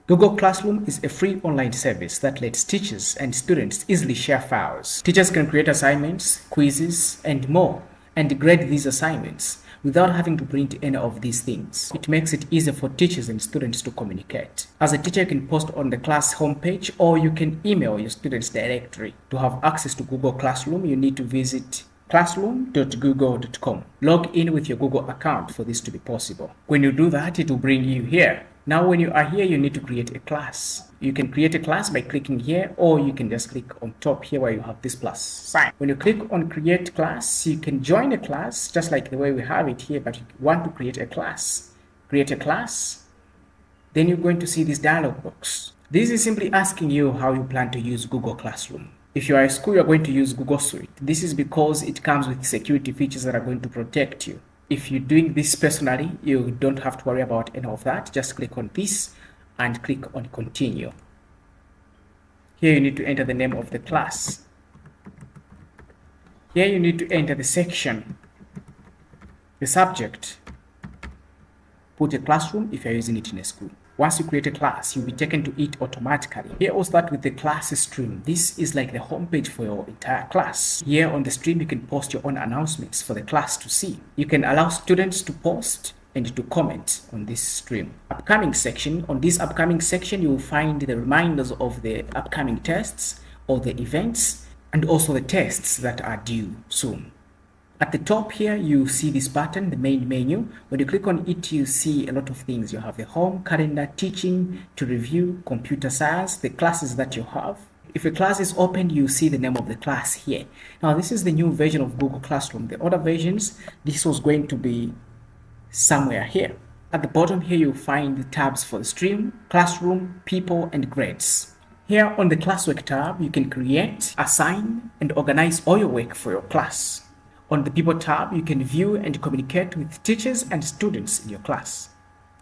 Google Classroom is a free online service that lets teachers and students easily share files. Teachers can create assignments, quizzes, and more, and grade these assignments without having to print any of these things. It makes it easier for teachers and students to communicate. As a teacher, you can post on the class homepage, or you can email your students directly. To have access to Google Classroom, you need to visit classroom.google.com. Log in with your Google account for this to be possible. When you do that, it will bring you here. Now, when you are here, you need to create a class. You can create a class by clicking here, or you can just click on top here where you have this plus sign. When you click on create class, you can join a class just like the way we have it here, but you want to create a class. Create a class. Then you're going to see this dialog box. This is simply asking you how you plan to use Google Classroom. If you are a school, you're going to use Google Suite. This is because it comes with security features that are going to protect you. If you're doing this personally, you don't have to worry about any of that. Just click on this and click on continue. Here you need to enter the name of the class. Here you need to enter the section, the subject. Put a classroom if you're using it in a school. Once you create a class, you'll be taken to it automatically. Here we'll start with the class stream. This is like the homepage for your entire class. Here on the stream, you can post your own announcements for the class to see. You can allow students to post and to comment on this stream. Upcoming section. On this upcoming section, you will find the reminders of the upcoming tests or the events, and also the tests that are due soon. At the top here, you see this button, the main menu. When you click on it, you see a lot of things. You have the home, calendar, teaching, to review, computer science, the classes that you have. If a class is opened, you see the name of the class here. Now, this is the new version of Google Classroom. The other versions, this was going to be somewhere here. At the bottom here, you'll find the tabs for the stream, classroom, people, and grades. Here on the classwork tab, you can create, assign, and organize all your work for your class. On the People tab, you can view and communicate with teachers and students in your class.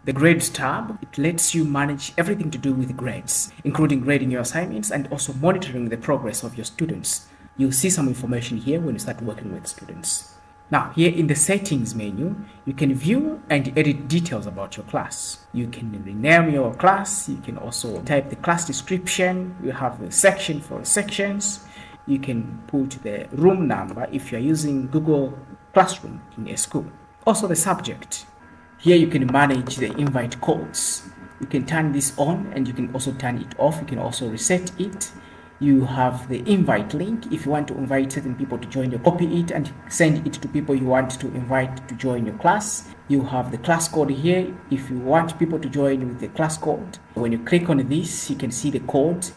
The Grades tab, it lets you manage everything to do with grades, including grading your assignments and also monitoring the progress of your students. You'll see some information here when you start working with students. Now, here in the Settings menu, you can view and edit details about your class. You can rename your class. You can also type the class description. You have the section for sections. You can put the room number if you're using Google Classroom in a school. Also the subject. Here you can manage the invite codes. You can turn this on and you can also turn it off. You can also reset it. You have the invite link. If you want to invite certain people to join you, copy it and send it to people you want to invite to join your class. You have the class code here. If you want people to join with the class code, when you click on this, you can see the code.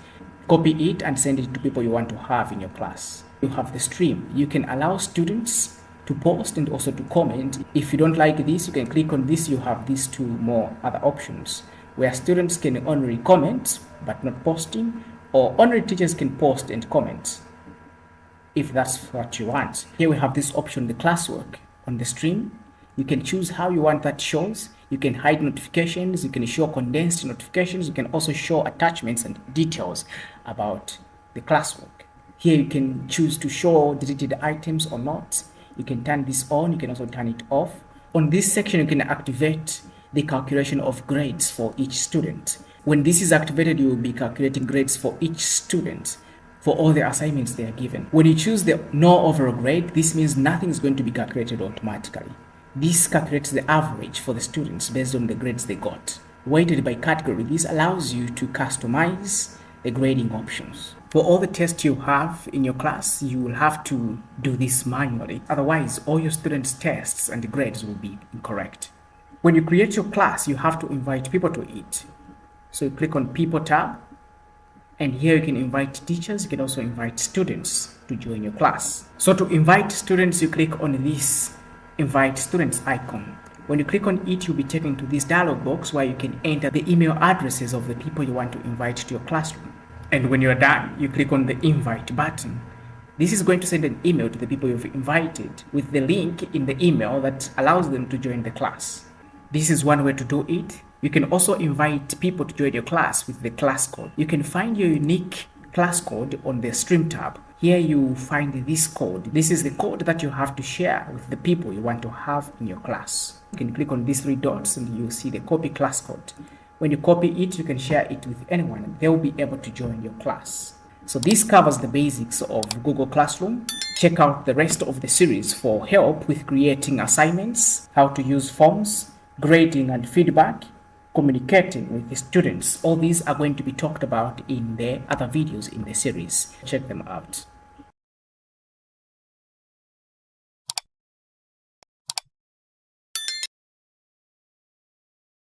Copy it and send it to people you want to have in your class. You have the stream. You can allow students to post and also to comment. If you don't like this, you can click on this. You have these two more other options where students can only comment but not posting, or only teachers can post and comment if that's what you want. Here we have this option, the classwork. On the stream, you can choose how you want that shows. You can hide notifications, you can show condensed notifications, you can also show attachments and details about the classwork. Here you can choose to show deleted items or not. You can turn this on, you can also turn it off. On this section, you can activate the calculation of grades for each student. When this is activated, you will be calculating grades for each student for all the assignments they are given. When you choose the no overall grade, this means nothing is going to be calculated automatically. This calculates the average for the students based on the grades they got. Weighted by category, this allows you to customize the grading options. For all the tests you have in your class, you will have to do this manually. Otherwise, all your students' tests and grades will be incorrect. When you create your class, you have to invite people to it. So you click on People tab, and here you can invite teachers. You can also invite students to join your class. So to invite students, you click on this Invite Students icon. When you click on it, you'll be taken to this dialog box where you can enter the email addresses of the people you want to invite to your classroom. And when you're done, you click on the Invite button. This is going to send an email to the people you've invited with the link in the email that allows them to join the class. This is one way to do it. You can also invite people to join your class with the class code. You can find your unique class code on the Stream tab. Here you find this code. This is the code that you have to share with the people you want to have in your class. You can click on these three dots and you'll see the copy class code. When you copy it, you can share it with anyone and they'll be able to join your class. So this covers the basics of Google Classroom. Check out the rest of the series for help with creating assignments, how to use forms, grading and feedback, communicating with the students. All these are going to be talked about in the other videos in the series. Check them out.